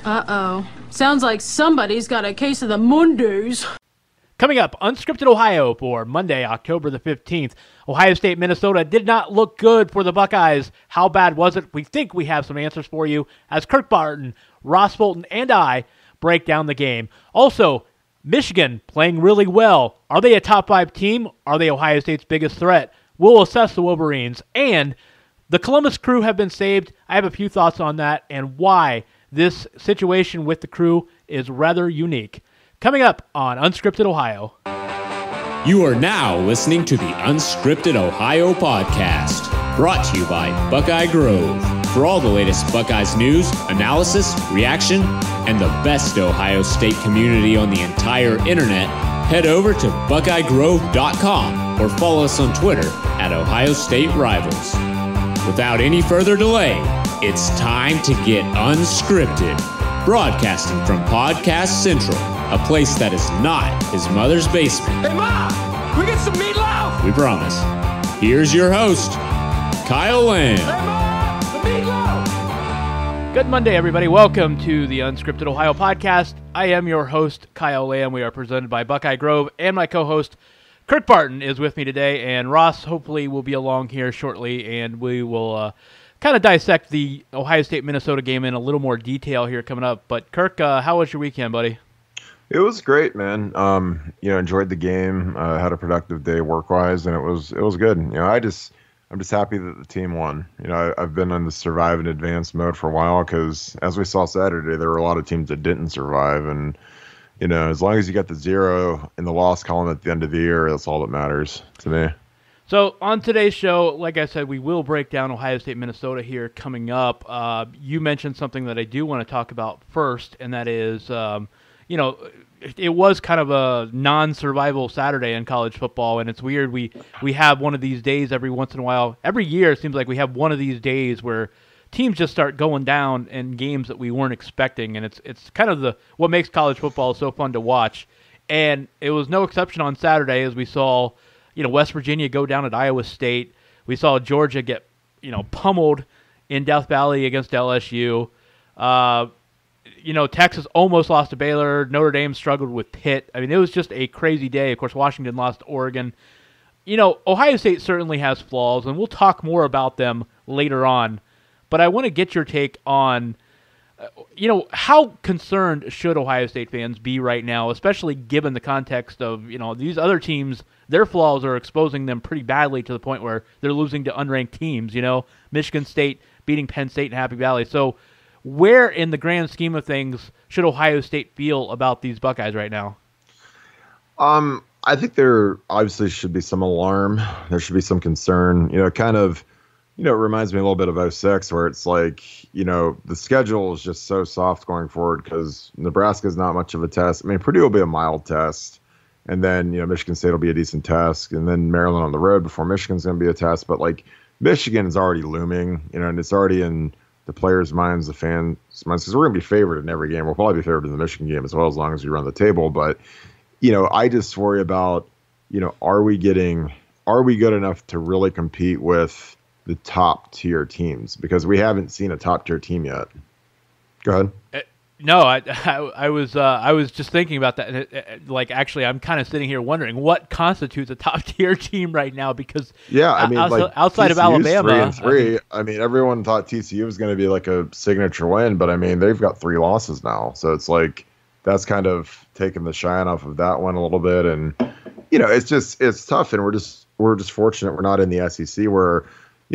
Uh-oh. Sounds like somebody's got a case of the Mondays. Coming up, Unscripted Ohio for Monday, October the 15th. Ohio State, Minnesota did not look good for the Buckeyes. How bad was it? We think we have some answers for you as Kirk Barton, Ross Fulton, and I break down the game. Also, Michigan playing really well. Are they a top 5 team? Are they Ohio State's biggest threat? We'll assess the Wolverines. And the Columbus Crew have been saved. I have a few thoughts on that and why this situation with the Crew is rather unique. Coming up on Unscripted Ohio. You are now listening to the Unscripted Ohio podcast, brought to you by Buckeye Grove. For all the latest Buckeyes news, analysis, reaction, and the best Ohio State community on the entire internet, head over to BuckeyeGrove.com or follow us on Twitter at Ohio State Rivals. Without any further delay, it's time to get unscripted, broadcasting from Podcast Central, a place that is not his mother's basement. Hey, Mom! We get some meatloaf! We promise. Here's your host, Kyle Lamb. Hey, Mom! The meatloaf! Good Monday, everybody. Welcome to the Unscripted Ohio podcast. I am your host, Kyle Lamb. We are presented by Buckeye Grove, and my co-host, Kirk Barton, is with me today, and Ross hopefully will be along here shortly, and we will kind of dissect the Ohio State-Minnesota game in a little more detail here coming up. But Kirk, how was your weekend, buddy? It was great, man. Enjoyed the game. Had a productive day work-wise, and it was good. I'm just happy that the team won. I've been in the survive and advance mode for a while because, as we saw Saturday, there were a lot of teams that didn't survive, and as long as you got the 0 in the loss column at the end of the year, that's all that matters to me. So on today's show, like I said, we will break down Ohio State, Minnesota here coming up. You mentioned something that I do want to talk about first, and that is, it was kind of a non-survival Saturday in college football, and it's weird. We have one of these days every once in a while. Every year it seems like we have one of these days where teams just start going down in games that we weren't expecting, and it's kind of what makes college football so fun to watch. And it was no exception on Saturday as we saw, West Virginia go down at Iowa State. We saw Georgia get, pummeled in Death Valley against LSU. Texas almost lost to Baylor. Notre Dame struggled with Pitt. I mean, it was just a crazy day. Of course, Washington lost to Oregon. Ohio State certainly has flaws, and we'll talk more about them later on. But I want to get your take on, how concerned should Ohio State fans be right now, especially given the context of, these other teams, their flaws are exposing them pretty badly to the point where they're losing to unranked teams, Michigan State beating Penn State and Happy Valley. So where in the grand scheme of things should Ohio State feel about these Buckeyes right now? I think there obviously should be some alarm. There should be some concern, it reminds me a little bit of 06 where it's like, the schedule is just so soft going forward because Nebraska's not much of a test. I mean, Purdue will be a mild test, and then, Michigan State will be a decent test, and then Maryland on the road before Michigan's going to be a test. But, Michigan is already looming, and it's already in the players' minds, the fans' minds, because we're going to be favored in every game. We'll probably be favored in the Michigan game as well, as long as we run the table. But, I just worry about, are we good enough to really compete with the top tier teams, because we haven't seen a top tier team yet. Go ahead. No, I was just thinking about that. And actually, I'm kind of sitting here wondering what constitutes a top tier team right now, because outside of Alabama, 3-3. Everyone thought TCU was going to be like a signature win, but they've got 3 losses now, so it's like that's kind of taking the shine off of that one a little bit, and it's tough, and we're just fortunate we're not in the SEC where.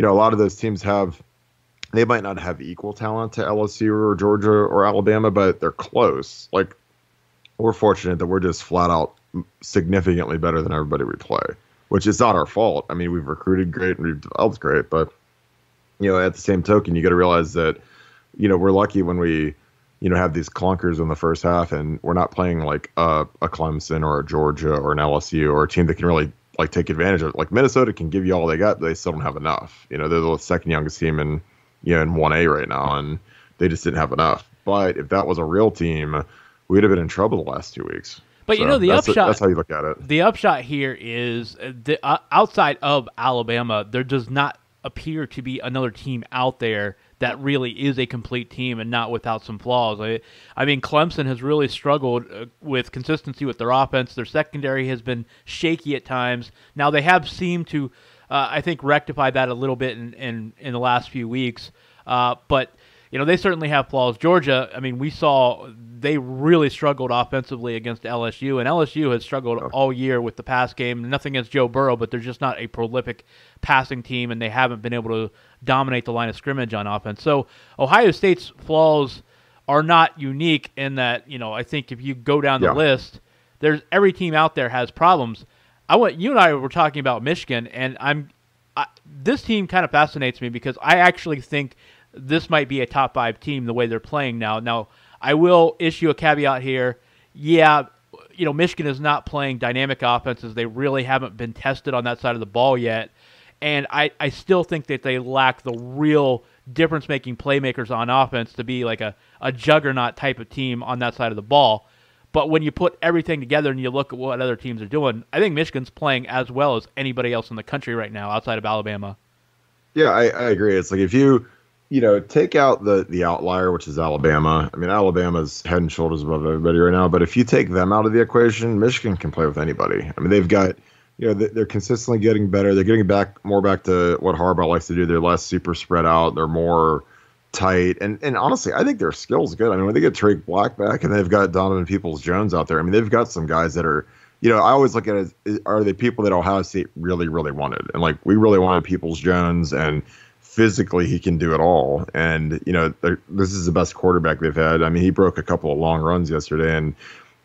A lot of those teams they might not have equal talent to LSU or Georgia or Alabama, but they're close. We're fortunate that we're just flat out significantly better than everybody we play, which is not our fault. We've recruited great and we've developed great, but, at the same token, you got to realize that, we're lucky when we, have these clunkers in the first half and we're not playing like a Clemson or a Georgia or an LSU or a team that can really take advantage of it. Minnesota can give you all they got, but they still don't have enough. They're the second youngest team in 1A right now, and they just didn't have enough. But if that was a real team, we'd have been in trouble the last 2 weeks. But that's how you look at it. The upshot here is outside of Alabama, there does not appear to be another team out there that really is a complete team and not without some flaws. I mean, Clemson has really struggled with consistency with their offense. Their secondary has been shaky at times. Now they have seemed to, I think, rectify that a little bit in the last few weeks. But they certainly have flaws. Georgia, I mean, we saw they really struggled offensively against LSU, and LSU has struggled all year with the pass game. Nothing against Joe Burrow, but they're just not a prolific passing team, and they haven't been able to dominate the line of scrimmage on offense. So Ohio State's flaws are not unique in that, I think if you go down the list, there's every team out there has problems. You and I were talking about Michigan, and this team kind of fascinates me because I actually think this might be a top 5 team the way they're playing now. Now, I will issue a caveat here. Yeah, Michigan is not playing dynamic offenses. They really haven't been tested on that side of the ball yet. And I still think that they lack the real difference-making playmakers on offense to be like a juggernaut type of team on that side of the ball. But when you put everything together and you look at what other teams are doing, I think Michigan's playing as well as anybody else in the country right now outside of Alabama. Yeah, I agree. It's like if you take out the outlier, which is Alabama. I mean, Alabama's head and shoulders above everybody right now. But if you take them out of the equation, Michigan can play with anybody. I mean, they've got, they're consistently getting better. They're getting more back to what Harbaugh likes to do. They're less super spread out. They're more tight. And honestly, I think their skill's good. I mean, when they get Trey Black back and they've got Donovan Peoples-Jones out there, I mean, they've got some guys that are, I always look at it as, are they people that Ohio State really, really wanted? And like, we really wanted Peoples-Jones, and physically he can do it all. And, this is the best quarterback they've had. I mean, he broke a couple of long runs yesterday, and,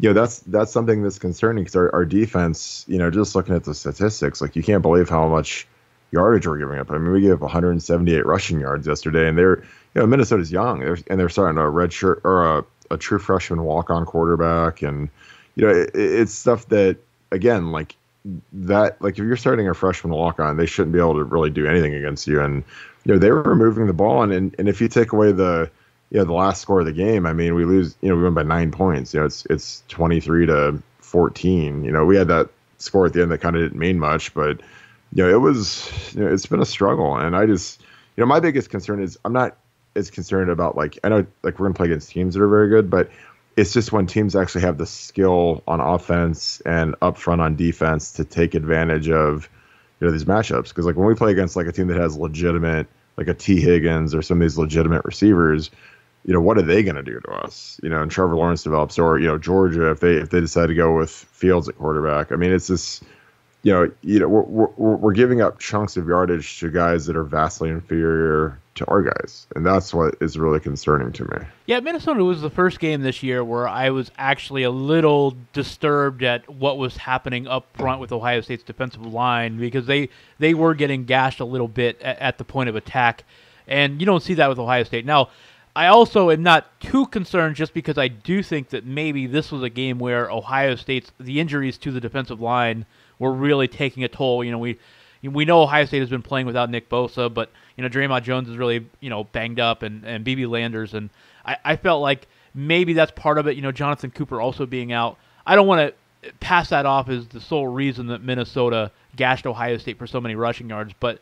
that's something that's concerning because our defense, just looking at the statistics, like you can't believe how much yardage we're giving up. I mean, we gave up 178 rushing yards yesterday, and Minnesota's young, they're starting a redshirt or a true freshman walk-on quarterback. And, it's stuff that, again, like that, like if you're starting a freshman walk-on, they shouldn't be able to really do anything against you. And, they were moving the ball, and if you take away the last score of the game, I mean, we lose, we win by 9 points. It's 23-14. We had that score at the end that kind of didn't mean much, but it was, it's been a struggle. And I just, my biggest concern is I'm not as concerned about, like, I know like we're gonna play against teams that are very good, but it's just when teams actually have the skill on offense and up front on defense to take advantage of, these matchups. Because like when we play against like a team that has legitimate, like a T. Higgins or some of these legitimate receivers, what are they going to do to us? And Trevor Lawrence develops, or Georgia if they decide to go with Fields at quarterback. I mean, it's just we're giving up chunks of yardage to guys that are vastly inferior to our guys, and that's what is really concerning to me. Yeah, Minnesota was the first game this year where I was actually a little disturbed at what was happening up front with Ohio State's defensive line, because they were getting gashed a little bit at the point of attack, and you don't see that with Ohio State. Now, I also am not too concerned just because I do think that maybe this was a game where Ohio State's, the injuries to the defensive line were really taking a toll. We know Ohio State has been playing without Nick Bosa, but Draymond Jones is really banged up, and B.B. Landers, and I felt like maybe that's part of it. Jonathan Cooper also being out. I don't want to pass that off as the sole reason that Minnesota gashed Ohio State for so many rushing yards, but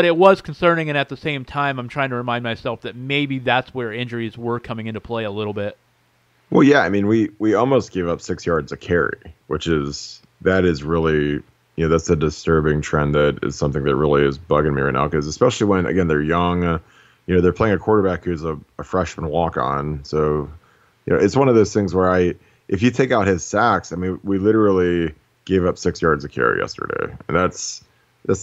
it was concerning, and at the same time, I'm trying to remind myself that maybe that's where injuries were coming into play a little bit. Well, yeah, I mean, we almost gave up 6 yards a carry, that is really, that's a disturbing trend. That is something that really is bugging me right now, because especially when, again, they're young, they're playing a quarterback who's a freshman walk-on. So, it's one of those things where if you take out his sacks, I mean, we literally gave up 6 yards a carry yesterday, and that's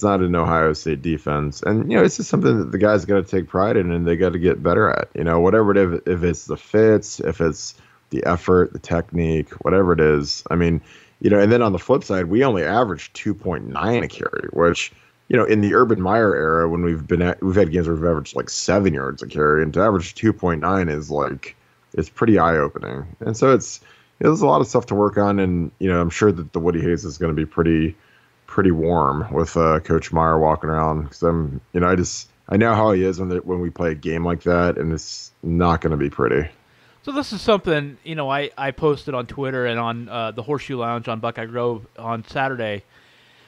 not an Ohio State defense. And, it's just something that the guys got to take pride in and they got to get better at, whatever it is, if it's the fits, if it's the effort, the technique, whatever it is. I mean, and then on the flip side, we only averaged 2.9 a carry, which, in the Urban Meyer era, when we've had games where we've averaged like 7 yards a carry, and to average 2.9 is like, it's pretty eye opening. And so there's a lot of stuff to work on. And, I'm sure that the Woody Hayes is going to be pretty warm with Coach Meyer walking around, because I know how he is when we play a game like that, and it's not going to be pretty. So this is something, I posted on Twitter and on the Horseshoe Lounge on Buckeye Grove on Saturday.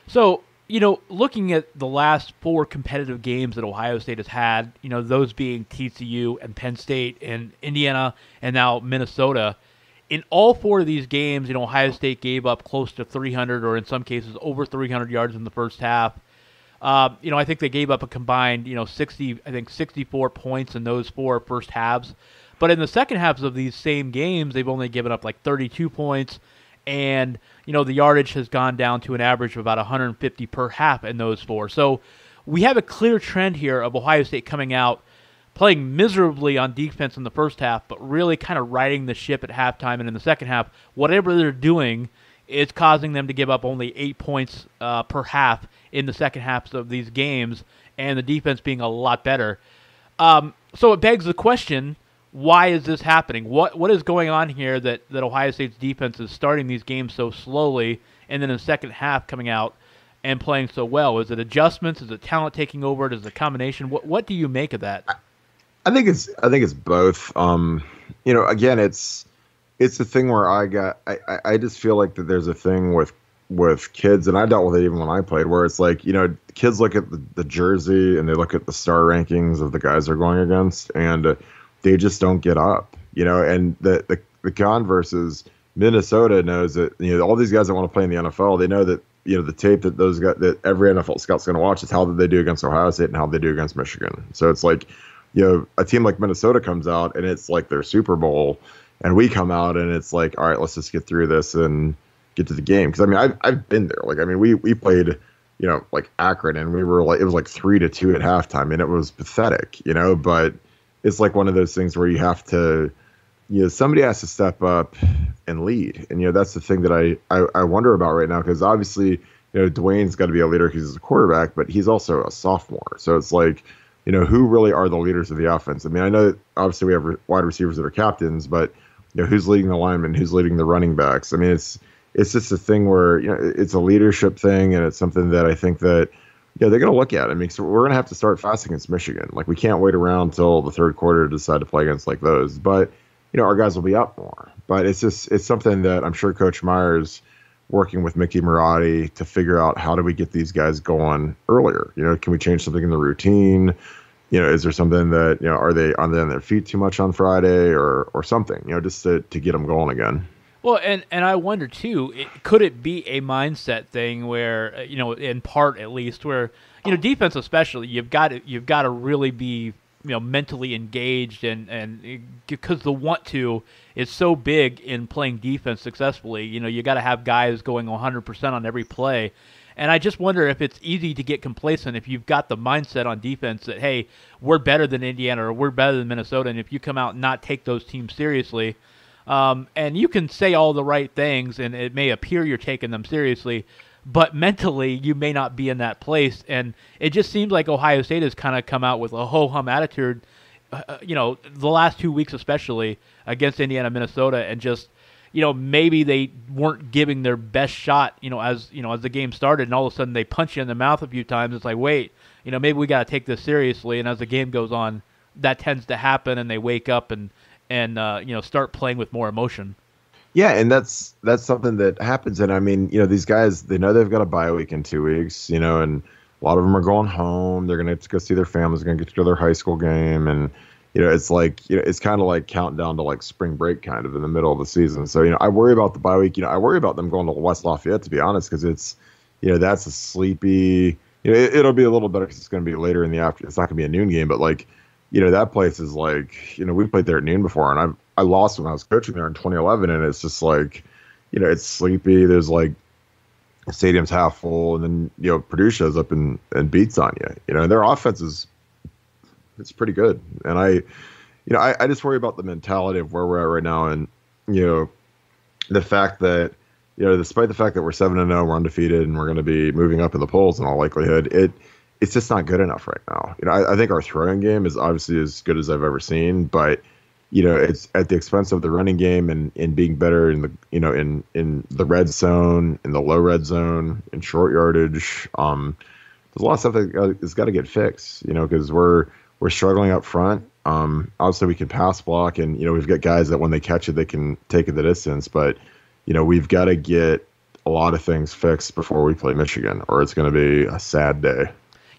So looking at the last 4 competitive games that Ohio State has had, those being TCU and Penn State and Indiana and now Minnesota, in all 4 of these games, Ohio State gave up close to 300 or in some cases over 300 yards in the first half. I think they gave up a combined, 64 points in those 4 first halves. But in the second halves of these same games, they've only given up like 32 points. And, the yardage has gone down to an average of about 150 per half in those 4. So we have a clear trend here of Ohio State coming out, playing miserably on defense in the first half, but really kind of riding the ship at halftime. And in the second half, whatever they're doing is causing them to give up only 8 points per half in the second halves of these games, and the defense being a lot better. So it begs the question, why is this happening? What is going on here that Ohio State's defense is starting these games so slowly, and then in the second half coming out and playing so well? Is it adjustments? Is it talent taking over? Is it a combination? What do you make of that? I think it's both. Again, it's a thing where I just feel like that there's a thing with kids, and I dealt with it even when I played, where it's like, kids look at the jersey and they look at the star rankings of the guys they're going against, and they just don't get up, and the converse is Minnesota knows that, all these guys that want to play in the NFL, they know that, the tape that those guys, that every NFL scout's going to watch is how did they do against Ohio State and how they do against Michigan. So it's like, a team like Minnesota comes out and it's like their Super Bowl, and we come out and it's like, all right, let's just get through this and get to the game. Because I've been there. We played, like Akron, and we were like, it was like 3-2 at halftime, and it was pathetic, But it's like one of those things where you have to, somebody has to step up and lead, and that's the thing that I wonder about right now, because obviously, Dwayne's got to be a leader because he's a quarterback, but he's also a sophomore, so it's like, who really are the leaders of the offense? I mean, I know that obviously we have wide receivers that are captains, but who's leading the linemen, who's leading the running backs? I mean, it's just a thing where it's a leadership thing, and it's something that I think that they're going to look at. I mean, so we're going to have to start fast against Michigan. Like, we can't wait around till the third quarter to decide to play against like those. But our guys will be up more. But it's something that I'm sure Coach Myers working with Mickey Marotti to figure out, how do we get these guys going earlier? Can we change something in the routine? Is there something that, are they on their feet too much on Friday or something, just to get them going again? Well, and I wonder too, could it be a mindset thing where, in part at least, where, defense especially, you've got to really be, mentally engaged, and because the want to is so big in playing defense successfully. You got to have guys going 100% on every play. And I just wonder if it's easy to get complacent if you've got the mindset on defense that, hey, we're better than Indiana or we're better than Minnesota, and if you come out and not take those teams seriously, and you can say all the right things, and it may appear you're taking them seriously, but mentally you may not be in that place. And it just seems like Ohio State has kind of come out with a ho-hum attitude, the last 2 weeks especially against Indiana, Minnesota, and just, maybe they weren't giving their best shot, as the game started, and all of a sudden they punch you in the mouth a few times. It's like, wait, maybe we got to take this seriously. And as the game goes on, that tends to happen, and they wake up and start playing with more emotion. Yeah, and that's something that happens. And I mean, these guys, they know they've got a bye week in 2 weeks, and a lot of them are going home. They're going to go see their families, going to get to go to their high school game. And, it's like, it's kind of like counting down to like spring break kind of in the middle of the season. So, I worry about the bye week. I worry about them going to West Lafayette, to be honest, because it's, that's a sleepy, it'll be a little better because it's going to be later in the afternoon. It's not going to be a noon game, but like, that place is like, we played there at noon before, and I lost when I was coaching there in 2011, and it's just like, it's sleepy. There's like, the stadium's half full, and then, Purdue shows up and beats on you, and their offense it's pretty good. And I just worry about the mentality of where we're at right now. And, the fact that, despite the fact that we're 7-0, we're undefeated, and we're going to be moving up in the polls in all likelihood, it's just not good enough right now. I think our throwing game is obviously as good as I've ever seen, but it's at the expense of the running game and being better in the in the red zone, in the low red zone, in short yardage. There's a lot of stuff that has got to get fixed. Because we're struggling up front. Obviously we can pass block, and we've got guys that when they catch it they can take it the distance, but we've got to get a lot of things fixed before we play Michigan, or it's going to be a sad day.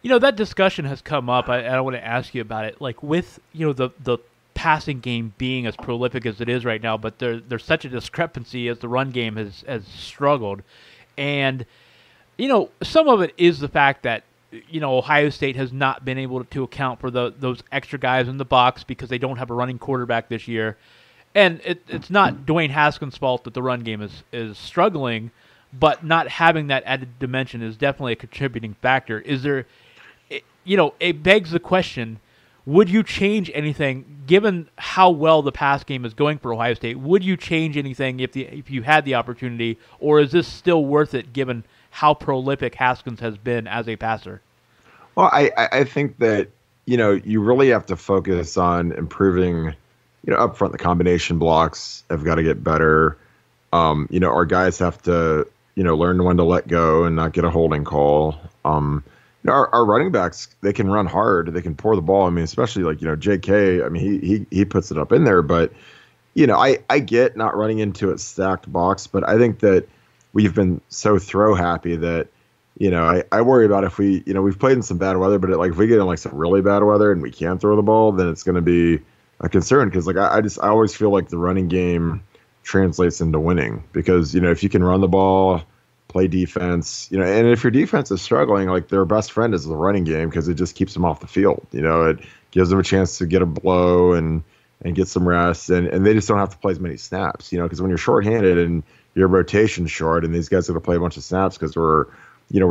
That discussion has come up. I want to ask you about it. Like with, the passing game being as prolific as it is right now, but there's such a discrepancy as the run game has struggled. And, some of it is the fact that, Ohio State has not been able to account for those extra guys in the box because they don't have a running quarterback this year. And it's not Dwayne Haskins' fault that the run game is struggling, but not having that added dimension is definitely a contributing factor. Is there, it begs the question, would you change anything given how well the pass game is going for Ohio State? Would you change anything if you had the opportunity, or is this still worth it given how prolific Haskins has been as a passer? Well, I think that, you really have to focus on improving, up front, the combination blocks have got to get better. Our guys have to, learn when to let go and not get a holding call. Our running backs, they can run hard. They can pour the ball. I mean, especially like, JK, I mean, he puts it up in there. But, I get not running into a stacked box, but I think that we've been so throw happy that, I worry about if we've played in some bad weather, but if we get in like some really bad weather and we can't throw the ball, then it's going to be a concern. Because I always feel like the running game translates into winning because, if you can run the ball, play defense, and if your defense is struggling, like their best friend is the running game because it just keeps them off the field. It gives them a chance to get a blow and get some rest, and they just don't have to play as many snaps, because when you're shorthanded and your rotation's short and these guys are going to play a bunch of snaps because we're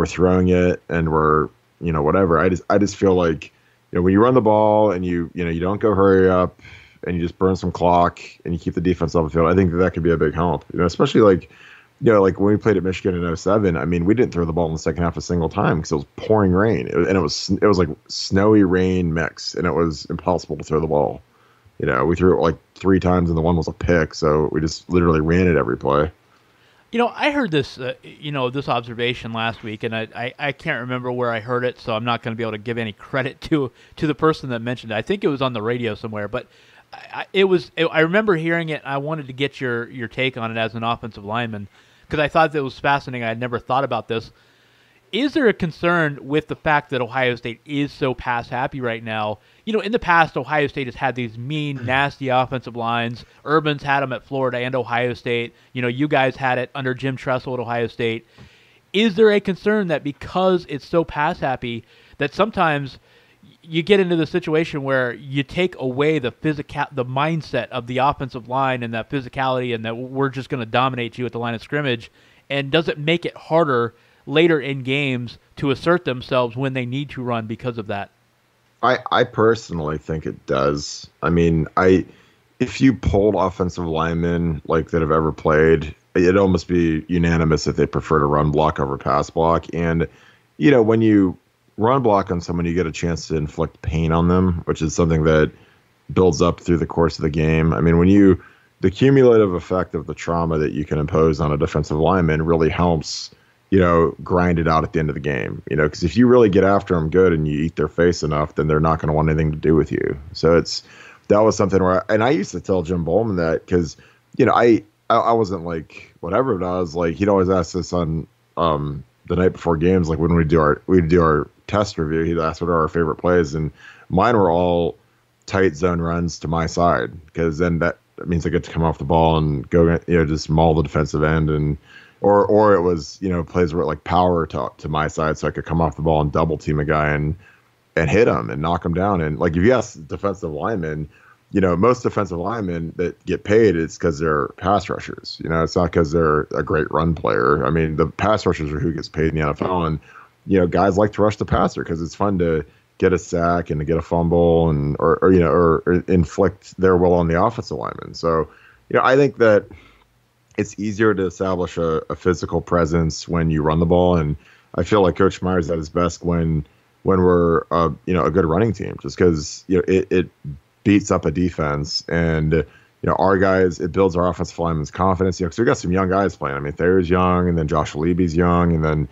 throwing it and we're, whatever. I just feel like, when you run the ball and you don't go hurry up and you just burn some clock and you keep the defense off the field, I think that could be a big help, especially like when we played at Michigan in 2007, I mean, we didn't throw the ball in the second half a single time because it was pouring rain. It was like snowy rain mix, and it was impossible to throw the ball. We threw it like 3 times, and the one was a pick, so we just literally ran it every play. I heard this, this observation last week, and I can't remember where I heard it, so I'm not going to be able to give any credit to the person that mentioned it. I think it was on the radio somewhere, but I remember hearing it. I wanted to get your take on it as an offensive lineman because I thought that was fascinating. I had never thought about this. Is there a concern with the fact that Ohio State is so pass happy right now? In the past, Ohio State has had these mean, nasty offensive lines. Urban's had them at Florida and Ohio State. You guys had it under Jim Tressel at Ohio State. Is there a concern that because it's so pass happy that sometimes you get into the situation where you take away the mindset of the offensive line and that physicality and that we're just going to dominate you at the line of scrimmage? And does it make it harder later in games to assert themselves when they need to run because of that? I personally think it does. I mean, if you polled offensive linemen like that have ever played, it'd almost be unanimous that they prefer to run block over pass block. And, when you run block on someone, you get a chance to inflict pain on them, which is something that builds up through the course of the game. I mean, the cumulative effect of the trauma that you can impose on a defensive lineman really helps, grind it out at the end of the game, because if you really get after them good and you eat their face enough, then they're not going to want anything to do with you. So that was something where, I used to tell Jim Bowman that because, I wasn't like whatever, but I was like, he'd always ask us on the night before games, like when we'd do our test review, he'd ask what are our favorite plays, and mine were all tight zone runs to my side because then that means I get to come off the ball and go, just maul the defensive end and. Or it was, plays where like power to my side so I could come off the ball and double team a guy and hit him and knock him down. And like if you ask defensive linemen, most defensive linemen that get paid, it's because they're pass rushers. It's not because they're a great run player. I mean, the pass rushers are who gets paid in the NFL. And, guys like to rush the passer because it's fun to get a sack and to get a fumble and or inflict their will on the offensive lineman. So, I think that it's easier to establish a physical presence when you run the ball, and I feel like Coach Meyer's at his best when we're a good running team, just because it beats up a defense, and our guys, it builds our offensive linemen's confidence. Because we got some young guys playing. I mean, Thayer's young, and then Josh Levy's young, and then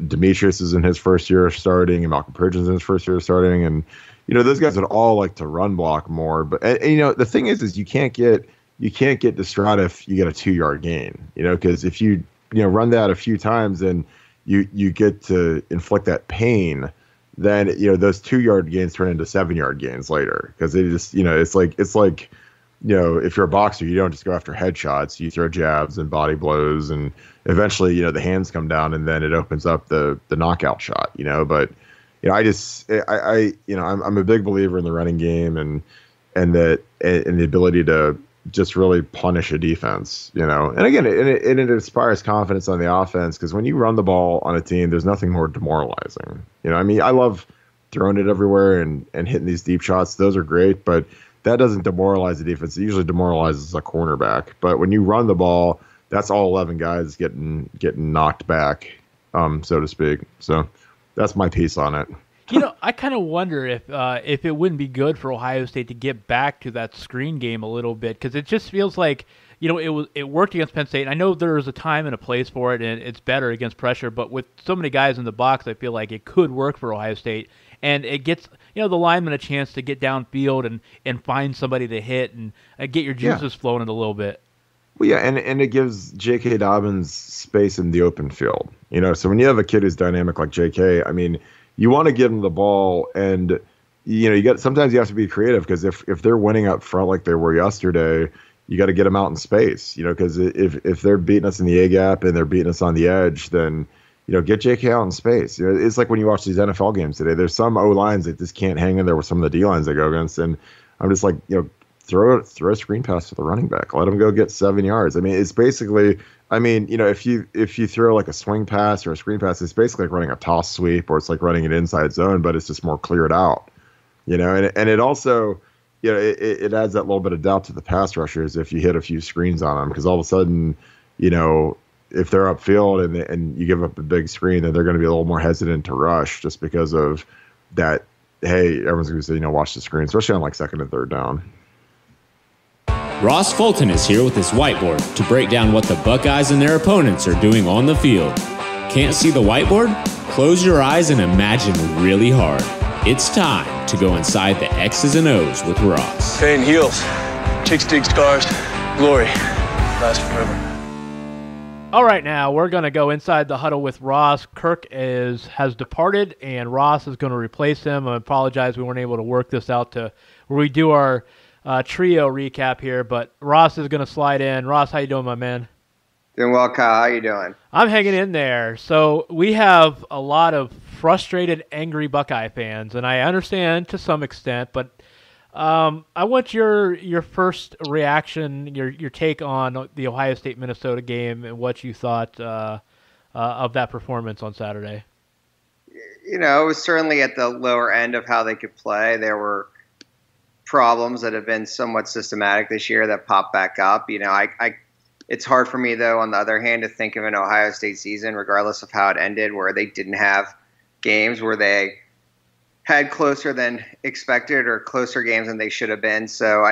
Demetrius is in his first year of starting, and Malcolm Pridgeon's in his first year of starting, and those guys would all like to run block more. But the thing is you can't get distraught if you get a 2-yard gain, because if you run that a few times and you get to inflict that pain, then those 2-yard gains turn into 7-yard gains later, because they just it's like if you're a boxer, you don't just go after headshots, you throw jabs and body blows, and eventually the hands come down, and then it opens up the knockout shot. But I'm a big believer in the running game and the ability to just really punish a defense, and again, it inspires confidence on the offense, because when you run the ball on a team, there's nothing more demoralizing. I love throwing it everywhere and hitting these deep shots. Those are great, but that doesn't demoralize the defense. It usually demoralizes a cornerback. But when you run the ball, that's all 11 guys getting knocked back, so to speak. So that's my piece on it. I kind of wonder if it wouldn't be good for Ohio State to get back to that screen game a little bit, because it just feels like it worked against Penn State. And I know there's a time and a place for it, and it's better against pressure. But with so many guys in the box, I feel like it could work for Ohio State, and it gets the lineman a chance to get downfield and find somebody to hit and get your juices flowing a little bit. Well, yeah, and it gives J.K. Dobbins space in the open field. So when you have a kid who's dynamic like J.K., I mean, you want to give him the ball, and sometimes you have to be creative, because if they're winning up front like they were yesterday, you got to get them out in space. Because if they're beating us in the A gap and they're beating us on the edge, then get JK out in space. It's like when you watch these NFL games today. There's some O lines that just can't hang in there with some of the D lines they go against, and I'm just like, throw a screen pass to the running back. Let him go get 7 yards. I mean, it's basically, if you throw like a swing pass or a screen pass, it's basically like running a toss sweep, or it's like running an inside zone, but it's just more cleared out. And it also, it adds that little bit of doubt to the pass rushers if you hit a few screens on them, because all of a sudden, if they're upfield and you give up a big screen, then they're going to be a little more hesitant to rush, just because of that. Hey, everyone's going to say, watch the screen, especially on like 2nd and 3rd down. Ross Fulton is here with his whiteboard to break down what the Buckeyes and their opponents are doing on the field. Can't see the whiteboard? Close your eyes and imagine really hard. It's time to go inside the X's and O's with Ross. Pain heals. Chicks dig scars. Glory lasts forever. All right, now we're going to go inside the huddle with Ross. Kirk has departed, and Ross is going to replace him. I apologize we weren't able to work this out to where we do our trio recap here, but Ross is going to slide in. Ross, how you doing, my man? Doing well, Kyle. How you doing? I'm hanging in there. So we have a lot of frustrated, angry Buckeye fans, and I understand to some extent, but I want your first reaction, your take on the Ohio State-Minnesota game and what you thought of that performance on Saturday. It was certainly at the lower end of how they could play. There were problems that have been somewhat systematic this year that popped back up. It's hard for me, though, on the other hand, to think of an Ohio State season, regardless of how it ended, where they didn't have games where they had closer than expected or closer games than they should have been. So,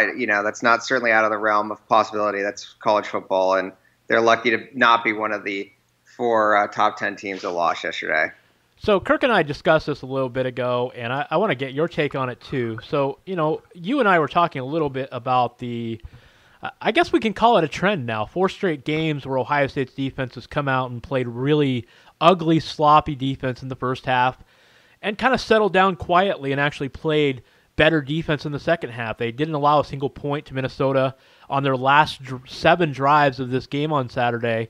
that's not certainly out of the realm of possibility. That's college football, and they're lucky to not be one of the 4 top 10 teams that lost yesterday. So Kirk and I discussed this a little bit ago, and I want to get your take on it too. So, you and I were talking a little bit about I guess we can call it a trend now. 4 straight games where Ohio State's defense has come out and played really ugly, sloppy defense in the first half and kind of settled down quietly and actually played better defense in the second half. They didn't allow a single point to Minnesota on their last 7 drives of this game on Saturday.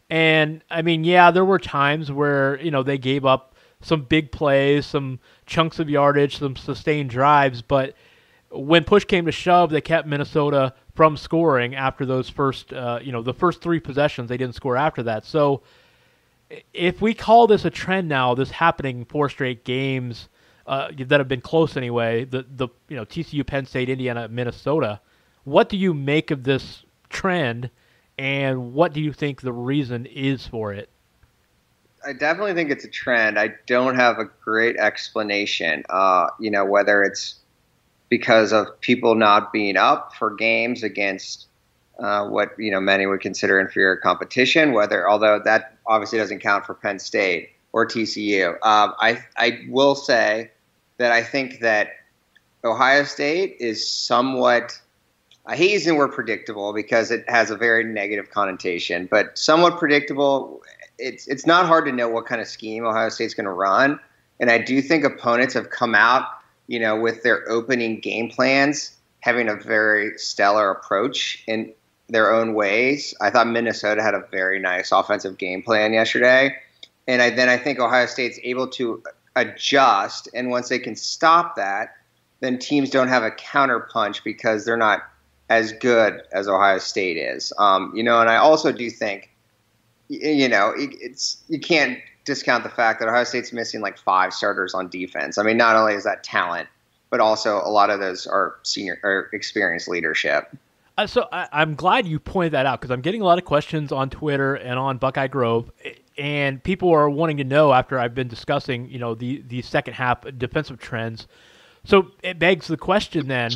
And, there were times where, they gave up some big plays, some chunks of yardage, some sustained drives, but when push came to shove, they kept Minnesota from scoring after those first, the first 3 possessions. They didn't score after that. So if we call this a trend now, this happening 4 straight games that have been close anyway, the TCU, Penn State, Indiana, Minnesota, what do you make of this trend, and what do you think the reason is for it? I definitely think it's a trend. I don't have a great explanation, whether it's because of people not being up for games against what many would consider inferior competition, although that obviously doesn't count for Penn State or TCU. I will say that I think that Ohio State is somewhat I hate using the word predictable because it has a very negative connotation, but somewhat predictable. It's not hard to know what kind of scheme Ohio State's going to run. And I do think opponents have come out, with their opening game plans, having a very stellar approach in their own ways. I thought Minnesota had a very nice offensive game plan yesterday. And I think Ohio State's able to adjust. And once they can stop that, then teams don't have a counter punch because they're not as good as Ohio State is. And I also do think, you can't discount the fact that Ohio State's missing like 5 starters on defense. I mean, not only is that talent, but also a lot of those are senior or experienced leadership. So I'm glad you pointed that out because I'm getting a lot of questions on Twitter and on Buckeye Grove, and people are wanting to know after I've been discussing, the second half defensive trends. So it begs the question then.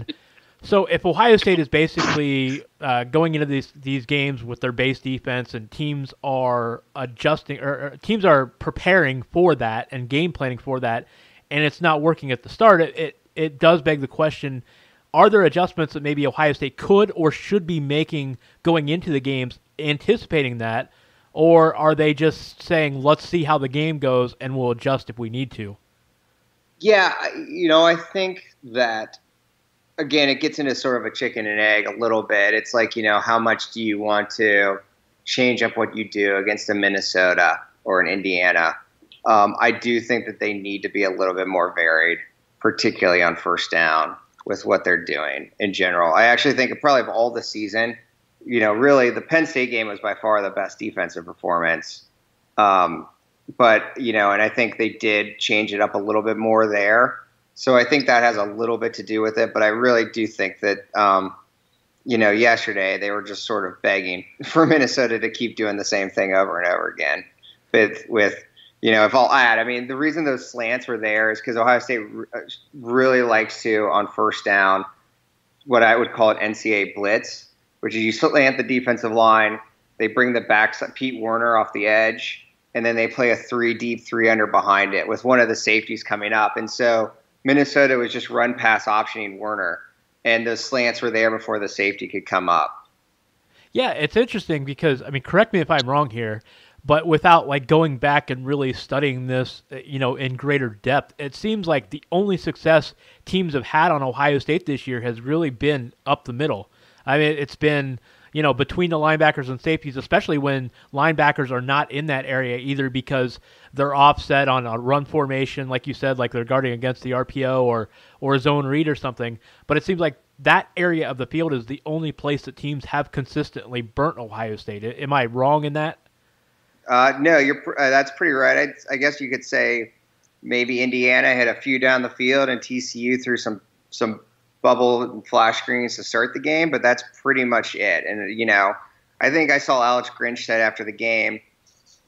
So if Ohio State is basically going into these games with their base defense and teams are adjusting or teams are preparing for that and game planning for that, and it's not working at the start, it does beg the question, are there adjustments that maybe Ohio State could or should be making going into the games, anticipating that, or are they just saying, let's see how the game goes and we'll adjust if we need to? Yeah, I think that, again, it gets into sort of a chicken and egg a little bit. It's like, how much do you want to change up what you do against a Minnesota or an Indiana? I do think that they need to be a little bit more varied, particularly on first down with what they're doing in general. I actually think probably of all the season, really the Penn State game was by far the best defensive performance. But, and I think they did change it up a little bit more there. So I think that has a little bit to do with it, but I really do think that, yesterday they were just sort of begging for Minnesota to keep doing the same thing over and over again. With if I'll add, I mean, the reason those slants were there is because Ohio State really likes to, on first down, what I would call an NCAA blitz, which is you slant the defensive line, they bring the back Pete Werner off the edge, and then they play a 3 deep, 3 under behind it with one of the safeties coming up. And so Minnesota was just run pass optioning Werner, and the slants were there before the safety could come up. Yeah, it's interesting because, I mean, correct me if I'm wrong here, but without going back and really studying this, in greater depth, it seems like the only success teams have had on Ohio State this year has really been up the middle. I mean, it's been, between the linebackers and safeties, especially when linebackers are not in that area either because they're offset on a run formation, like you said, like they're guarding against the RPO or a zone read or something. But it seems like that area of the field is the only place that teams have consistently burnt Ohio State. Am I wrong in that? No, that's pretty right. I guess you could say maybe Indiana had a few down the field and TCU threw some bubble and flash screens to start the game, but that's pretty much it. And, I think I saw Alex Grinch said after the game,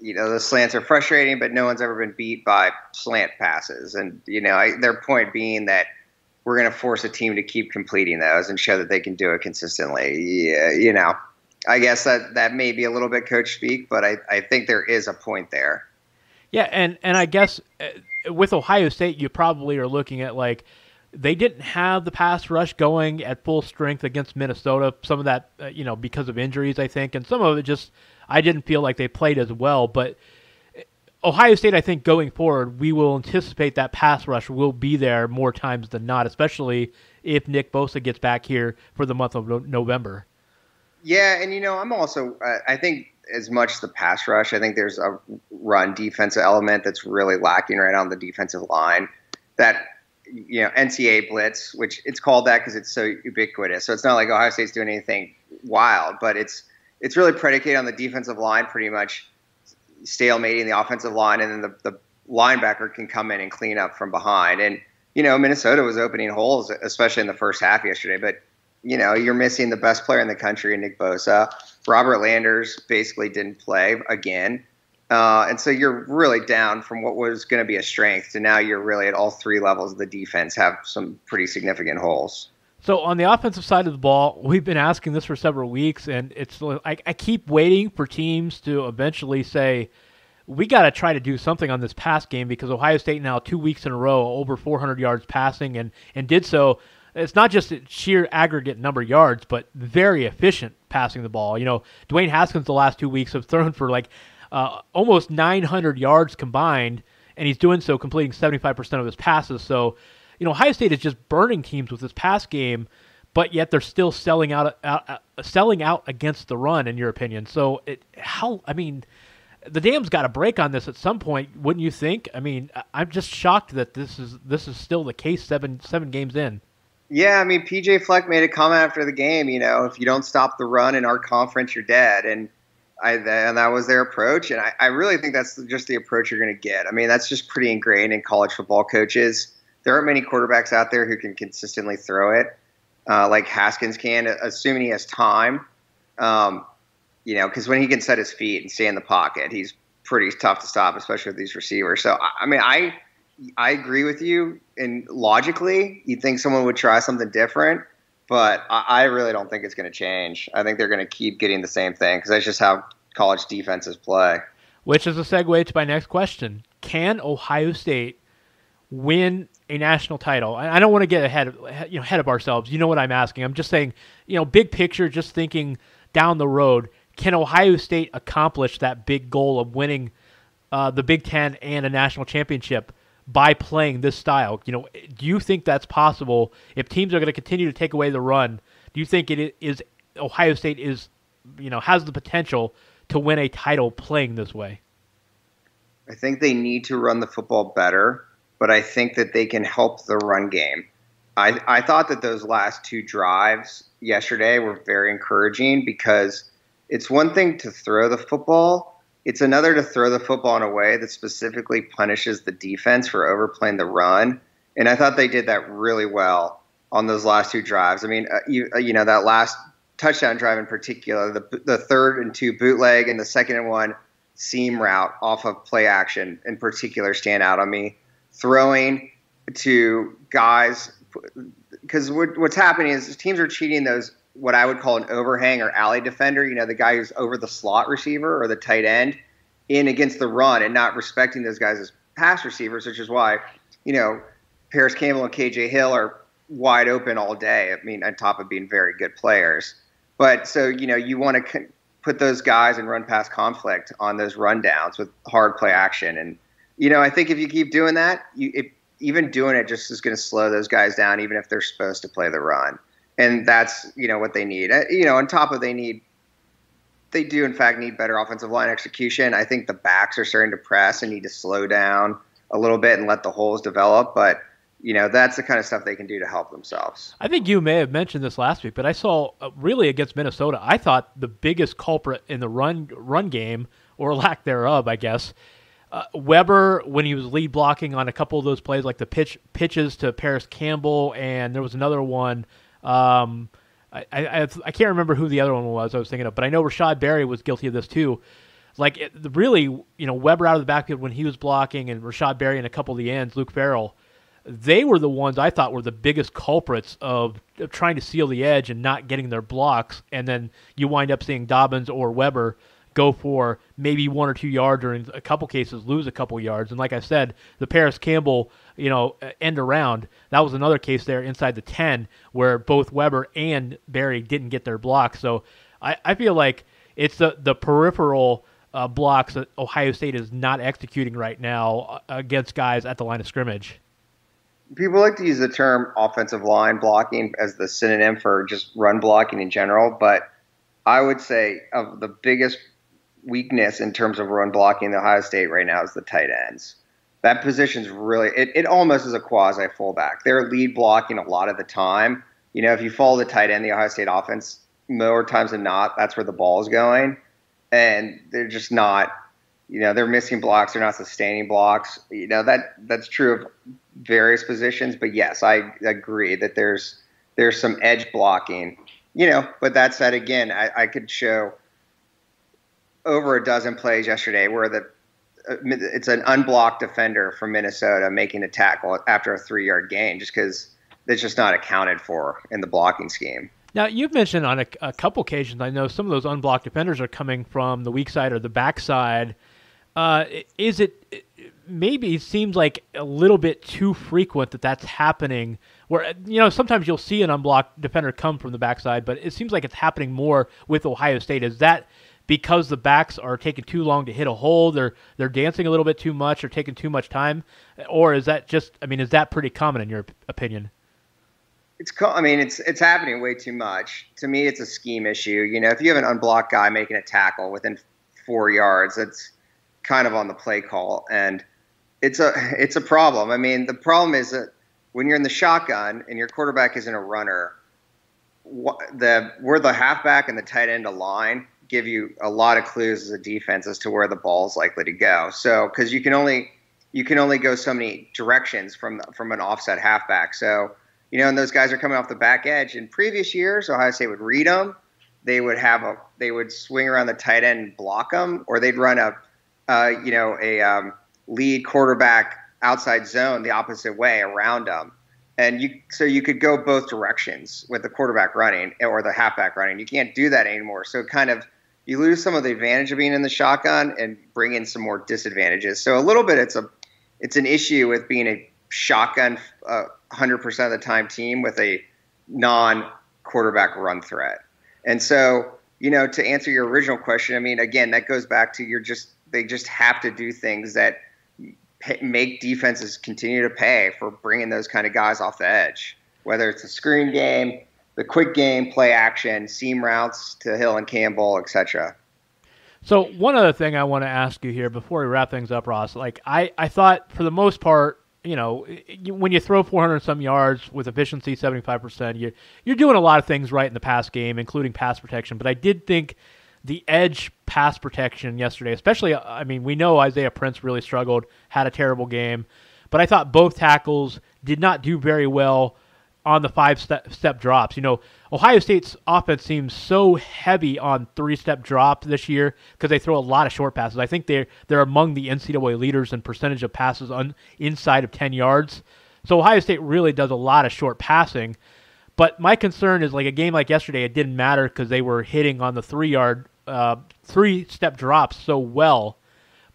the slants are frustrating, but no one's ever been beat by slant passes. And, their point being that we're going to force a team to keep completing those and show that they can do it consistently. Yeah, I guess that may be a little bit coach speak, but I think there is a point there. Yeah, and I guess with Ohio State, you probably are looking at they didn't have the pass rush going at full strength against Minnesota. Some of that, because of injuries, I think, and some of it just I didn't feel like they played as well. But Ohio State, I think, going forward, we will anticipate that pass rush will be there more times than not, especially if Nick Bosa gets back here for the month of November. Yeah, and I'm also I think as much the pass rush, I think there's a run defensive element that's really lacking right on the defensive line. That NCAA blitz, which it's called that because it's so ubiquitous. So it's not like Ohio State's doing anything wild, but it's really predicated on the defensive line pretty much stalemating the offensive line, and then the linebacker can come in and clean up from behind. And Minnesota was opening holes, especially in the first half yesterday, but you're missing the best player in the country, Nick Bosa. Robert Landers basically didn't play again. And so you're really down from what was going to be a strength to now you're really at all 3 levels of the defense have some pretty significant holes. So on the offensive side of the ball, we've been asking this for several weeks, and it's I keep waiting for teams to eventually say, we got to try to do something on this pass game because Ohio State now 2 weeks in a row over 400 yards passing and did so it's not just sheer aggregate number of yards, but very efficient passing the ball. Dwayne Haskins the last 2 weeks have thrown for almost 900 yards combined, and he's doing so completing 75% of his passes. So, Ohio State is just burning teams with this pass game, but yet they're still selling out against the run, in your opinion. So, the dam's got to break on this at some point, wouldn't you think? I'm just shocked that this is still the case seven games in. Yeah, PJ Fleck made a comment after the game. If you don't stop the run in our conference, you're dead, and that was their approach. And I really think that's just the approach you're going to get. That's just pretty ingrained in college football coaches. There aren't many quarterbacks out there who can consistently throw it like Haskins can, assuming he has time. Because when he can set his feet and stay in the pocket, he's pretty tough to stop, especially with these receivers. So, I agree with you. And logically, you'd think someone would try something different, but I really don't think it's going to change. I think they're going to keep getting the same thing because that's just how college defenses play. Which is a segue to my next question. Can Ohio State win a national title? I don't want to get ahead of ourselves. You know what I'm asking. I'm just saying, big picture, just thinking down the road, can Ohio State accomplish that big goal of winning the Big Ten and a national championship by playing this style? Do you think that's possible? If teams are going to continue to take away the run, do you think Ohio State has the potential to win a title playing this way? I think they need to run the football better, but I think that they can help the run game. I thought that those last two drives yesterday were very encouraging because it's one thing to throw the football. It's another to throw the football in a way that specifically punishes the defense for overplaying the run. And I thought they did that really well on those last two drives. That last touchdown drive in particular, the 3rd and 2 bootleg and the 2nd and 1 seam route off of play action in particular stand out on me. Throwing to guys, because what's happening is teams are cheating those, what I would call an overhang or alley defender, the guy who's over the slot receiver or the tight end in against the run and not respecting those guys as pass receivers, which is why, Paris Campbell and KJ Hill are wide open all day. On top of being very good players. But so, you want to put those guys in run pass conflict on those rundowns with hard play action. And, I think if you keep doing that, even doing it just is going to slow those guys down, even if they're supposed to play the run. And that's, what they need. On top of they do in fact need better offensive line execution. I think the backs are starting to press and need to slow down a little bit and let the holes develop. But, that's the kind of stuff they can do to help themselves. I think you may have mentioned this last week, but I saw really against Minnesota, I thought the biggest culprit in the run game, or lack thereof, I guess, Weber, when he was lead blocking on a couple of those plays, like the pitches to Paris Campbell, and there was another one. I can't remember who the other one was I was thinking of, but I know Rashad Berry was guilty of this too. Weber out of the backfield when he was blocking, and Rashad Berry and a couple of the ends, Luke Farrell, they were the ones I thought were the biggest culprits of trying to seal the edge and not getting their blocks, and then you wind up seeing Dobbins or Weber go for maybe 1 or 2 yards, or in a couple cases lose a couple yards. And like I said, the Paris Campbell, end around, that was another case there inside the 10 where both Weber and Berry didn't get their blocks. So I feel like it's the peripheral blocks that Ohio State is not executing right now against guys at the line of scrimmage. People like to use the term offensive line blocking as the synonym for just run blocking in general, but I would say of the biggest weakness in terms of run blocking in Ohio State right now is the tight ends. That position's really, it almost is a quasi fullback. They're lead blocking a lot of the time. If you follow the tight end, the Ohio State offense, more times than not, that's where the ball is going. And they're just not, they're missing blocks. They're not sustaining blocks. That's true of various positions. But yes, I agree that there's some edge blocking, but that said, again, I could show over a dozen plays yesterday where it's an unblocked defender from Minnesota making a tackle after a 3-yard gain just because it's just not accounted for in the blocking scheme. Now, you've mentioned on a couple occasions, I know some of those unblocked defenders are coming from the weak side or the back side. Maybe it seems like a little bit too frequent that that's happening where, sometimes you'll see an unblocked defender come from the backside, but it seems like it's happening more with Ohio State. Is that because the backs are taking too long to hit a hole, they're dancing a little bit too much or taking too much time? Or is that is that pretty common in your opinion? It's happening way too much. To me, it's a scheme issue. If you have an unblocked guy making a tackle within 4 yards, it's kind of on the play call, and it's a problem. The problem is that when you're in the shotgun and your quarterback isn't a runner, where the halfback and the tight end align give you a lot of clues as a defense as to where the ball is likely to go. So, because you can only go so many directions from an offset halfback. So, and those guys are coming off the back edge. In previous years, Ohio State would read them. They would swing around the tight end and block them, or they'd run a lead quarterback outside zone the opposite way around them. And you could go both directions with the quarterback running or the halfback running. You can't do that anymore. So you lose some of the advantage of being in the shotgun and bring in some more disadvantages. So a little bit it's an issue with being a shotgun 100% of the time team with a non-quarterback run threat. And so, to answer your original question, again, that goes back to they just have to do things that make defenses continue to pay for bringing those kind of guys off the edge, whether it's a screen game, the quick game, play action, seam routes to Hill and Campbell, etc. So one other thing I want to ask you here before we wrap things up, Ross, I thought for the most part, when you throw 400 some yards with efficiency 75%, you're doing a lot of things right in the pass game, including pass protection. But I did think the edge pass protection yesterday, especially, we know Isaiah Prince really struggled, had a terrible game, but I thought both tackles did not do very well on the 5-step drops. Ohio State's offense seems so heavy on 3-step drop this year because they throw a lot of short passes. I think they're among the NCAA leaders in percentage of passes inside of 10 yards. So Ohio State really does a lot of short passing. But my concern is, like a game like yesterday, it didn't matter because they were hitting on the 3-step drops so well.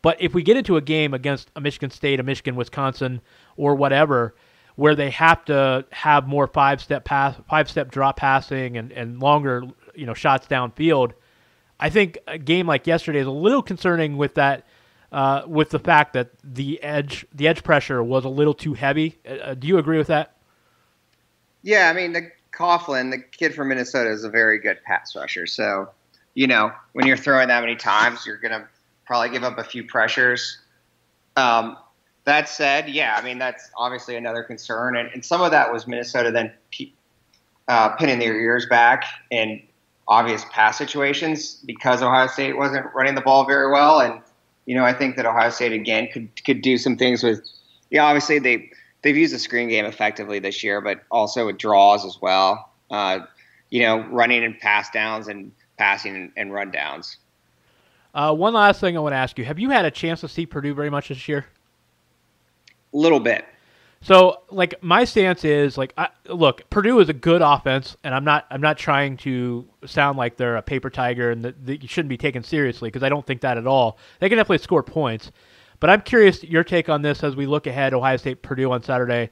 But if we get into a game against a Michigan State, a Michigan, Wisconsin, or whatever, where they have to have more 5-step drop passing and longer, shots downfield, I think a game like yesterday is a little concerning with that, with the fact that the edge pressure was a little too heavy. Do you agree with that? Yeah, the Coughlin, the kid from Minnesota, is a very good pass rusher. So, when you're throwing that many times, you're going to probably give up a few pressures. That said, that's obviously another concern. And some of that was Minnesota then pinning their ears back in obvious pass situations because Ohio State wasn't running the ball very well. And, I think that Ohio State, again, could do some things with obviously they've used the screen game effectively this year, but also with draws as well, running and pass downs and passing and run downs. One last thing I want to ask you. Have you had a chance to see Purdue very much this year? Little bit. So, my stance is, look, Purdue is a good offense, and I'm not trying to sound like they're a paper tiger and that you shouldn't be taken seriously, because I don't think that at all. They can definitely score points. But I'm curious your take on this as we look ahead, Ohio State-Purdue on Saturday.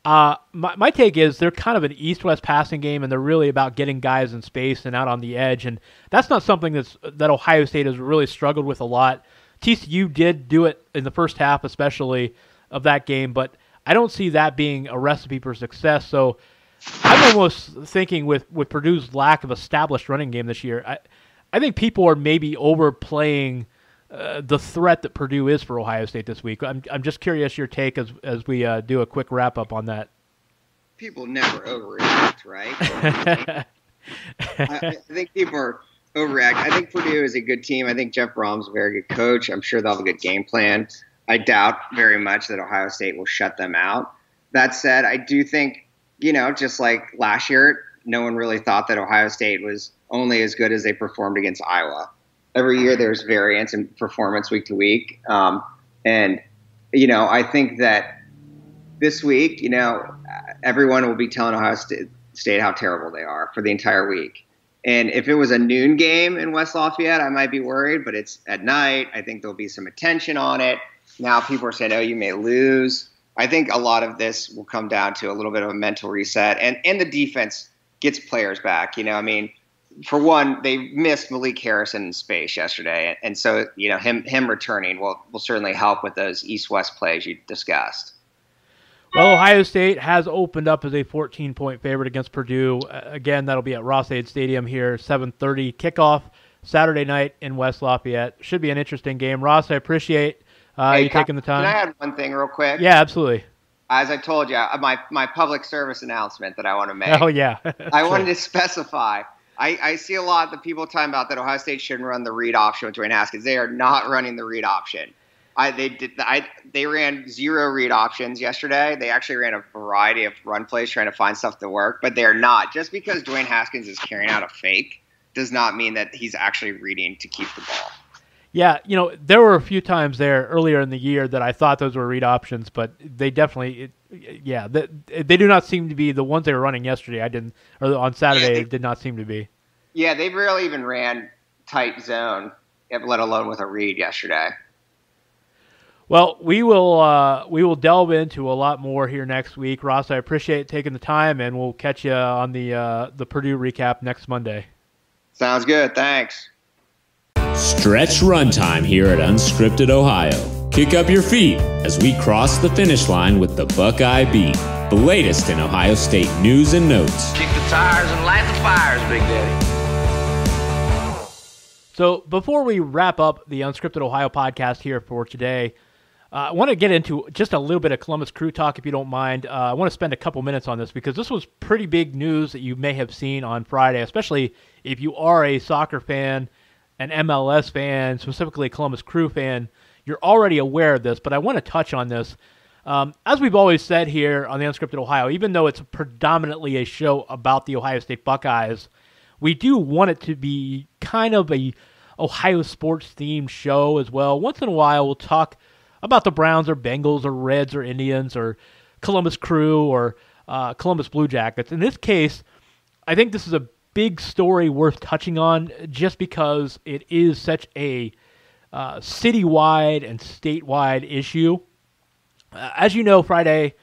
My take is they're kind of an east-west passing game, and they're really about getting guys in space and out on the edge, and that's not something that Ohio State has really struggled with a lot. TCU did do it in the first half, especially, of that game, but I don't see that being a recipe for success. So I'm almost thinking with Purdue's lack of established running game this year, I think people are maybe overplaying the threat that Purdue is for Ohio State this week. I'm just curious your take as we do a quick wrap up on that. People never overreact, right? I think people are overreact. I think Purdue is a good team. I think Jeff Brom's a very good coach. I'm sure they'll have a good game plan. I doubt very much that Ohio State will shut them out. That said, I do think, just like last year, no one really thought that Ohio State was only as good as they performed against Iowa. Every year there's variance in performance week to week. I think that this week, everyone will be telling Ohio State how terrible they are for the entire week. And if it was a noon game in West Lafayette, I might be worried, but it's at night. I think there'll be some attention on it. Now people are saying, you may lose. I think a lot of this will come down to a little bit of a mental reset, and the defense gets players back. I mean, for one, they missed Malik Harrison in space yesterday, and so him returning will certainly help with those East-West plays you discussed. Well, Ohio State has opened up as a 14-point favorite against Purdue. Again, that'll be at Ross-Ade Stadium here, 7:30 kickoff Saturday night in West Lafayette. Should be an interesting game. Ross, I appreciate you taking the time. Can I add one thing real quick? Yeah, absolutely. As I told you, my public service announcement that I want to make. Oh, yeah. I wanted to specify. I see a lot of the people talking about that Ohio State shouldn't run the read option with Dwayne Haskins. They are not running the read option. They ran 0 read options yesterday. They actually ran a variety of run plays trying to find stuff to work, but they're not. Just because Dwayne Haskins is carrying out a fake does not mean that he's actually reading to keep the ball. Yeah, there were a few times there earlier in the year that I thought those were read options, but they definitely, they do not seem to be the ones they were running yesterday. On Saturday, it did not seem to be. Yeah, they rarely even ran tight zone, let alone with a read yesterday. Well, we will delve into a lot more here next week. Ross, I appreciate taking the time, and we'll catch you on the Purdue recap next Monday. Sounds good. Thanks. Stretch runtime here at Unscripted Ohio. Kick up your feet as we cross the finish line with the Buckeye Beat, the latest in Ohio State news and notes. Kick the tires and light the fires, Big Daddy. So before we wrap up the Unscripted Ohio podcast here for today, I want to get into just a little bit of Columbus Crew talk, if you don't mind. I want to spend a couple minutes on this because this was pretty big news that you may have seen on Friday, especially if you are a soccer fan, an MLS fan, specifically a Columbus Crew fan. You're already aware of this, but I want to touch on this. As we've always said here on the Unscripted Ohio, even though it's predominantly a show about the Ohio State Buckeyes, we do want it to be kind of a Ohio sports-themed show as well. Once in a while, we'll talk about the Browns or Bengals or Reds or Indians or Columbus Crew or Columbus Blue Jackets. In this case, I think this is a big story worth touching on just because it is such a citywide and statewide issue. As you know, Friday,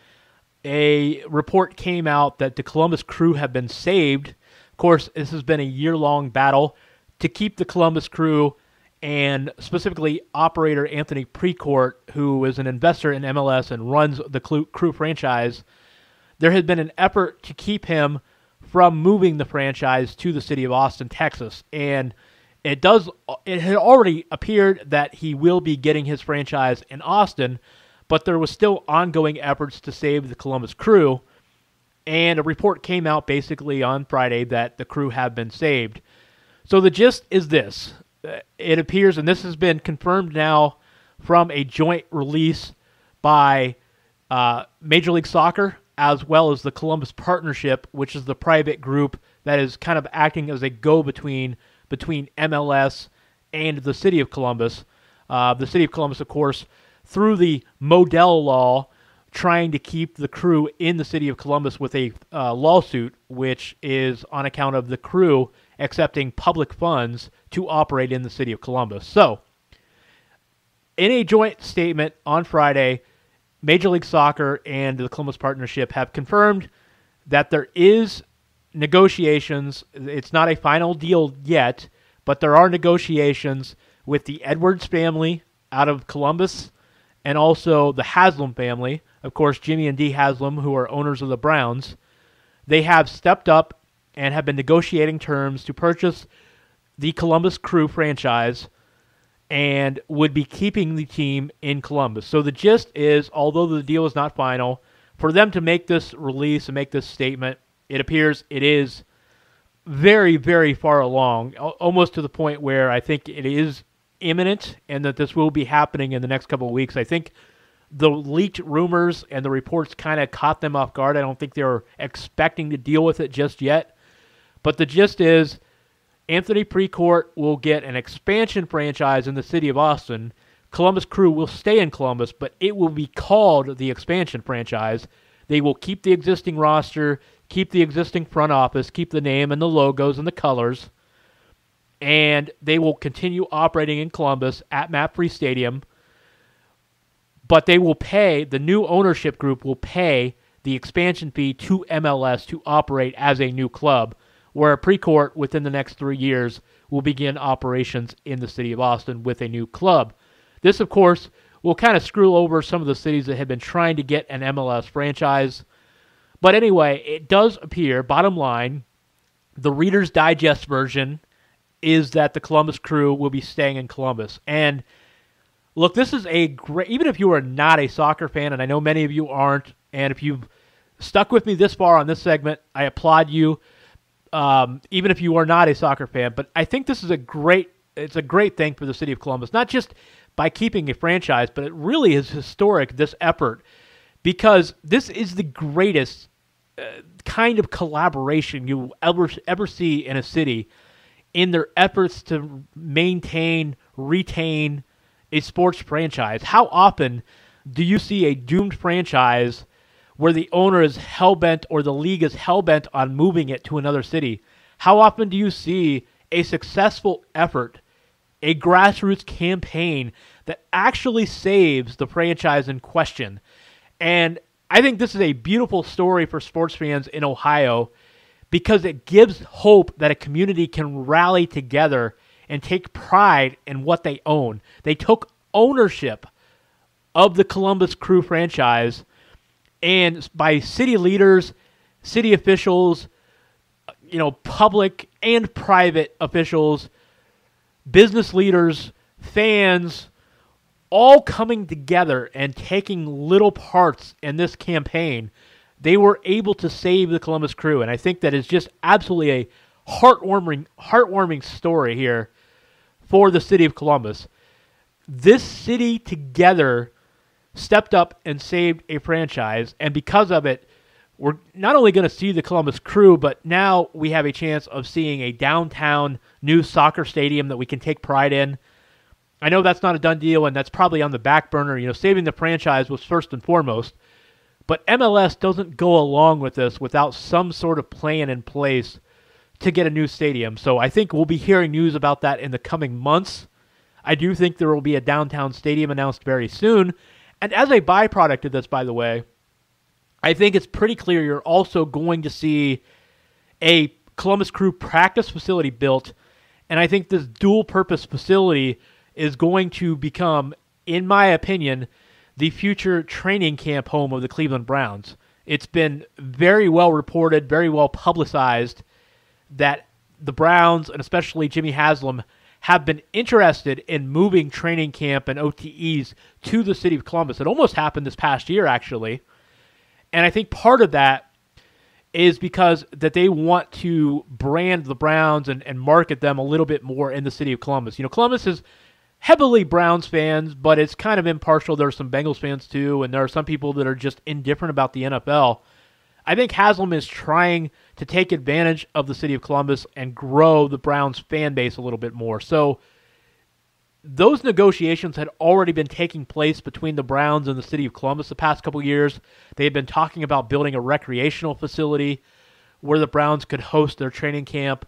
a report came out that the Columbus Crew have been saved. Of course, this has been a year-long battle to keep the Columbus Crew and specifically operator Anthony Precourt, who is an investor in MLS and runs the Crew franchise. There has been an effort to keep him from moving the franchise to the city of Austin, Texas. And it had already appeared that he will be getting his franchise in Austin, but there was still ongoing efforts to save the Columbus Crew. And a report came out basically on Friday that the Crew have been saved. So the gist is this. It appears, and this has been confirmed now from a joint release by Major League Soccer as well as the Columbus Partnership, which is the private group that is kind of acting as a go-between between MLS and the City of Columbus. The City of Columbus, of course, through the Modell Law, trying to keep the Crew in the City of Columbus with a lawsuit, which is on account of the Crew accepting public funds to operate in the City of Columbus. So, in a joint statement on Friday, Major League Soccer and the Columbus Partnership have confirmed that there is negotiations. It's not a final deal yet, but there are negotiations with the Edwards family out of Columbus and also the Haslam family. Of course, Jimmy and Dee Haslam, who are owners of the Browns. They have stepped up and have been negotiating terms to purchase the Columbus Crew franchise and would be keeping the team in Columbus. So the gist is, although the deal is not final, for them to make this release and make this statement, it appears it is very, very far along, almost to the point where I think it is imminent and that this will be happening in the next couple of weeks. I think the leaked rumors and the reports kind of caught them off guard. I don't think they were expecting to deal with it just yet. But the gist is, Anthony Precourt will get an expansion franchise in the city of Austin. Columbus Crew will stay in Columbus, but it will be called the expansion franchise. They will keep the existing roster, keep the existing front office, keep the name and the logos and the colors, and they will continue operating in Columbus at MAP Free Stadium. but they will pay, the new ownership group will pay the expansion fee to MLS to operate as a new club, where Precourt within the next 3 years will begin operations in the city of Austin with a new club. This, of course, will kind of screw over some of the cities that have been trying to get an MLS franchise. But anyway, it does appear, bottom line, the Reader's Digest version is that the Columbus Crew will be staying in Columbus. And look, this is a great, even if you are not a soccer fan, and I know many of you aren't, and if you've stuck with me this far on this segment, I applaud you, even if you are not a soccer fan. But I think this is a great thing for the city of Columbus, not just by keeping a franchise, but it really is historic, this effort, because this is the greatest kind of collaboration you will ever see in a city in their efforts to maintain, retain a sports franchise. How often do you see a doomed franchise where the owner is hell-bent or the league is hell-bent on moving it to another city? How often do you see a successful effort, a grassroots campaign that actually saves the franchise in question? And I think this is a beautiful story for sports fans in Ohio because it gives hope that a community can rally together and take pride in what they own. They took ownership of the Columbus Crew franchise, and by city leaders, city officials, public and private officials, business leaders, fans, all coming together and taking little parts in this campaign, they were able to save the Columbus Crew. And I think that is just absolutely a heartwarming story here for the city of Columbus. This city together stepped up and saved a franchise, and because of it, we're not only going to see the Columbus Crew, but now we have a chance of seeing a downtown new soccer stadium that we can take pride in. I know that's not a done deal, and that's probably on the back burner. Saving the franchise was first and foremost, but MLS doesn't go along with this without some sort of plan in place to get a new stadium. So I think we'll be hearing news about that in the coming months. I do think there will be a downtown stadium announced very soon. And as a byproduct of this, by the way, I think it's pretty clear you're also going to see a Columbus Crew practice facility built. And I think this dual-purpose facility is going to become, in my opinion, the future training camp home of the Cleveland Browns. It's been very well reported, very well publicized that the Browns, and especially Jimmy Haslam, have been interested in moving training camp and OTEs to the city of Columbus. It almost happened this past year, actually. And I think part of that is because that they want to brand the Browns and market them a little bit more in the city of Columbus. Columbus is heavily Browns fans, but it's kind of impartial. There are some Bengals fans too, and there are some people that are just indifferent about the NFL. I think Haslam is trying to take advantage of the city of Columbus and grow the Browns fan base a little bit more. So those negotiations had already been taking place between the Browns and the city of Columbus the past couple years. They had been talking about building a recreational facility where the Browns could host their training camp.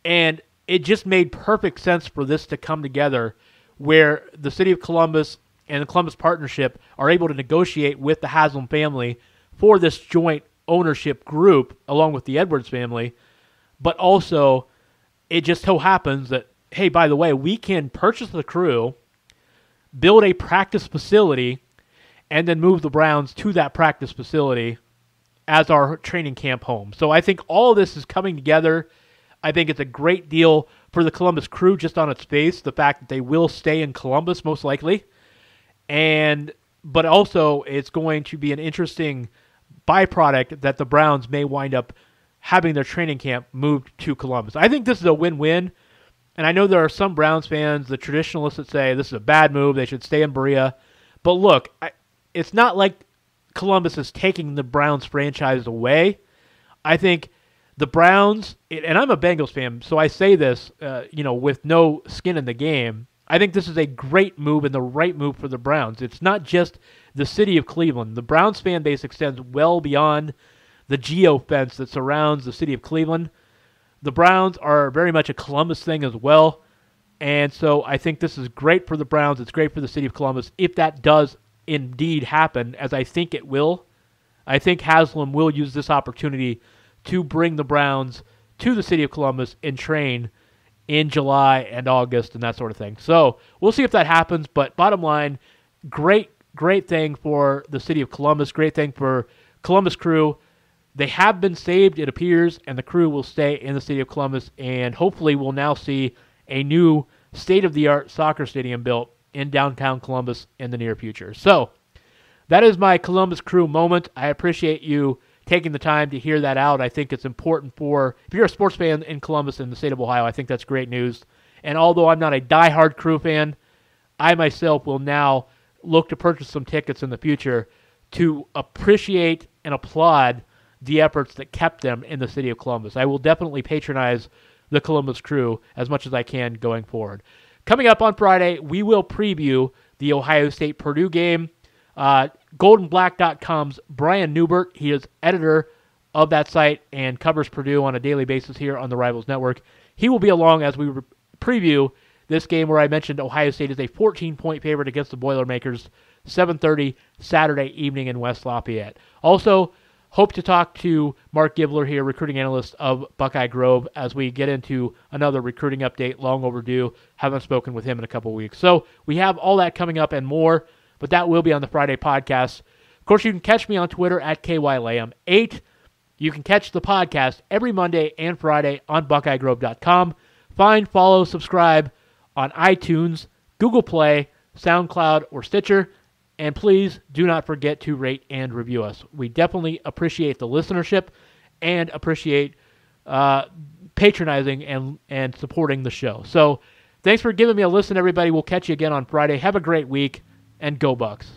And it just made perfect sense for this to come together where the city of Columbus and the Columbus Partnership are able to negotiate with the Haslam family for this joint ownership group along with the Edwards family. But also, it just so happens that, hey, by the way, we can purchase the Crew, build a practice facility, and then move the Browns to that practice facility as our training camp home. So I think all of this is coming together. I think it's a great deal for the Columbus Crew just on its face, the fact that they will stay in Columbus most likely. But also it's going to be an interesting byproduct that the Browns may wind up having their training camp moved to Columbus. I think this is a win-win. And I know there are some Browns fans, the traditionalists, that say this is a bad move, they should stay in Berea. But look, it's not like Columbus is taking the Browns franchise away. I think the Browns, and I'm a Bengals fan, so I say this, with no skin in the game. I think this is a great move and the right move for the Browns. It's not just the city of Cleveland. The Browns fan base extends well beyond the geo-fence that surrounds the city of Cleveland. The Browns are very much a Columbus thing as well. And so I think this is great for the Browns. It's great for the city of Columbus if that does indeed happen, as I think it will, I think Haslam will use this opportunity to bring the Browns to the city of Columbus and train in July and August and that sort of thing. So we'll see if that happens, but bottom line, great thing for the city of Columbus, great thing for Columbus Crew. They have been saved, it appears, and the Crew will stay in the city of Columbus, and hopefully we'll now see a new state-of-the-art soccer stadium built in downtown Columbus in the near future. So that is my Columbus Crew moment. I appreciate you taking the time to hear that out. I think it's important if you're a sports fan in Columbus in the state of Ohio, I think that's great news. And although I'm not a diehard Crew fan, I myself will now look to purchase some tickets in the future to appreciate and applaud the efforts that kept them in the city of Columbus. I will definitely patronize the Columbus Crew as much as I can going forward. Coming up on Friday, we will preview the Ohio State-Purdue game. GoldenBlack.com's Brian Newbert, he is editor of that site and covers Purdue on a daily basis here on the Rivals Network. He will be along as we preview this game where I mentioned Ohio State is a 14-point favorite against the Boilermakers, 7:30 Saturday evening in West Lafayette. Also, hope to talk to Mark Gibler here, recruiting analyst of Buckeye Grove, as we get into another recruiting update, long overdue. Haven't spoken with him in a couple weeks. So we have all that coming up and more, but that will be on the Friday podcast. Of course, you can catch me on Twitter at KYLAM8. You can catch the podcast every Monday and Friday on BuckeyeGrove.com. Find, follow, subscribe on iTunes, Google Play, SoundCloud, or Stitcher. And please do not forget to rate and review us. We definitely appreciate the listenership and appreciate patronizing and supporting the show. So thanks for giving me a listen, everybody. We'll catch you again on Friday. Have a great week, and go Bucks.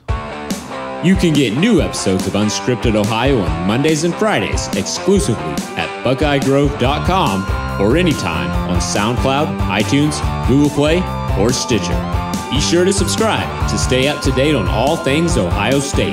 You can get new episodes of Unscripted Ohio on Mondays and Fridays exclusively at BuckeyeGrove.com or anytime on SoundCloud, iTunes, Google Play, or Stitcher. Be sure to subscribe to stay up to date on all things Ohio State.